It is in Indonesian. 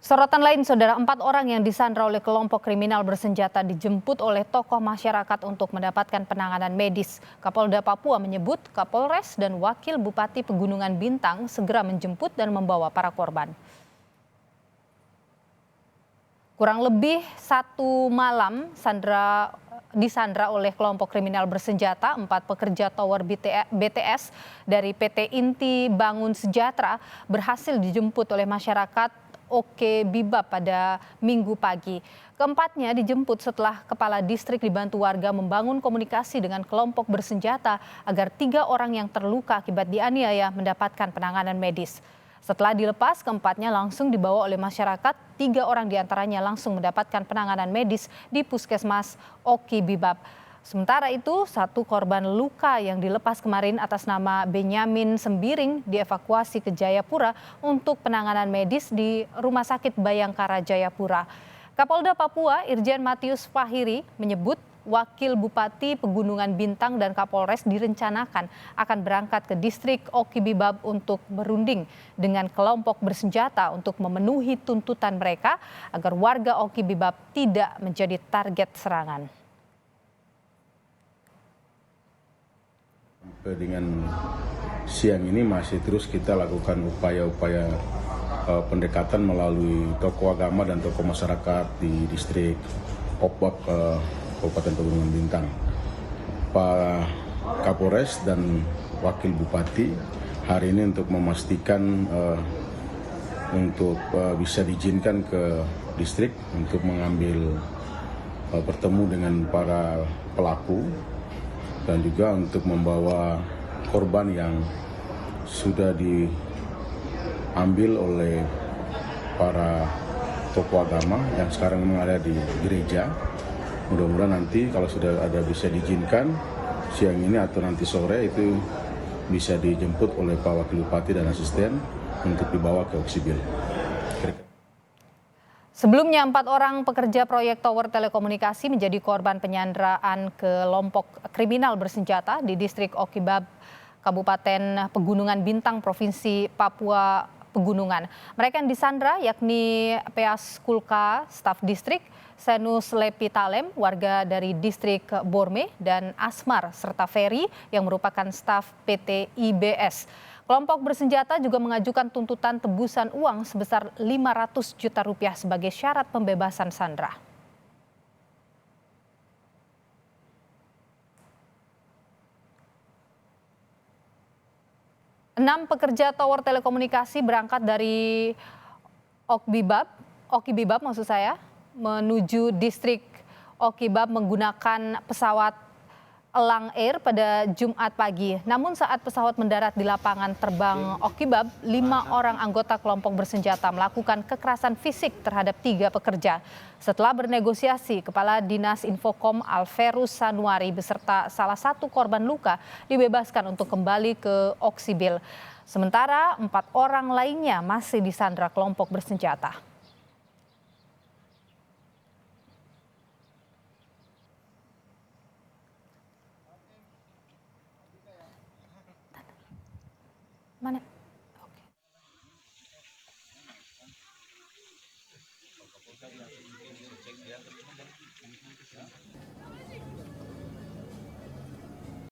Sorotan lain, saudara, 4 orang yang disandra oleh kelompok kriminal bersenjata dijemput oleh tokoh masyarakat untuk mendapatkan penanganan medis. Kapolda Papua menyebut Kapolres dan Wakil Bupati Pegunungan Bintang segera menjemput dan membawa para korban. Kurang lebih 1 malam disandra oleh kelompok kriminal bersenjata 4 pekerja tower BTS dari PT Inti Bangun Sejahtera berhasil dijemput oleh masyarakat Oke Bibab pada Minggu pagi. Keempatnya dijemput setelah kepala distrik dibantu warga membangun komunikasi dengan kelompok bersenjata agar 3 orang yang terluka akibat dianiaya mendapatkan penanganan medis. Setelah dilepas, keempatnya langsung dibawa oleh masyarakat. 3 orang diantaranya langsung mendapatkan penanganan medis di Puskesmas Oki Bibab. Sementara itu, 1 korban luka yang dilepas kemarin atas nama Benyamin Sembiring dievakuasi ke Jayapura untuk penanganan medis di Rumah Sakit Bayangkara Jayapura. Kapolda Papua Irjen Matius Fahiri menyebut Wakil Bupati Pegunungan Bintang dan Kapolres direncanakan akan berangkat ke distrik Oki Bibab untuk berunding dengan kelompok bersenjata untuk memenuhi tuntutan mereka agar warga Oki Bibab tidak menjadi target serangan. Dengan siang ini masih terus kita lakukan upaya-upaya pendekatan melalui tokoh agama dan tokoh masyarakat di distrik Opbab Kabupaten Pegunungan Bintang. Pak Kapolres dan Wakil Bupati hari ini untuk memastikan untuk bisa diizinkan ke distrik untuk mengambil bertemu dengan para pelaku dan juga untuk membawa korban yang sudah diambil oleh para tokoh agama yang sekarang memang ada di gereja. Mudah-mudahan nanti kalau sudah ada bisa diizinkan siang ini atau nanti sore itu bisa dijemput oleh Pak Wakil Bupati dan asisten untuk dibawa ke Oksibil. Sebelumnya 4 orang pekerja proyek tower telekomunikasi menjadi korban penyanderaan kelompok kriminal bersenjata di distrik Okibab, Kabupaten Pegunungan Bintang, Provinsi Papua Pegunungan. Mereka yang disandra yakni Peas Kulka, staf distrik, Senus Lepitalem, warga dari distrik Borme, dan Asmar serta Ferry yang merupakan staf PT IBS. Kelompok bersenjata juga mengajukan tuntutan tebusan uang sebesar 500 juta rupiah sebagai syarat pembebasan sandra. Enam pekerja tower telekomunikasi berangkat dari Oki Bibab maksud saya, menuju distrik Oki Bibab menggunakan pesawat Elang Air pada Jumat pagi. Namun saat pesawat mendarat di lapangan terbang Oki Bibab, 5 orang anggota kelompok bersenjata melakukan kekerasan fisik terhadap 3 pekerja. Setelah bernegosiasi, Kepala Dinas Infokom Alverus Sanuari beserta salah 1 korban luka dibebaskan untuk kembali ke Oksibil. Sementara 4 orang lainnya masih disandra kelompok bersenjata. Mana?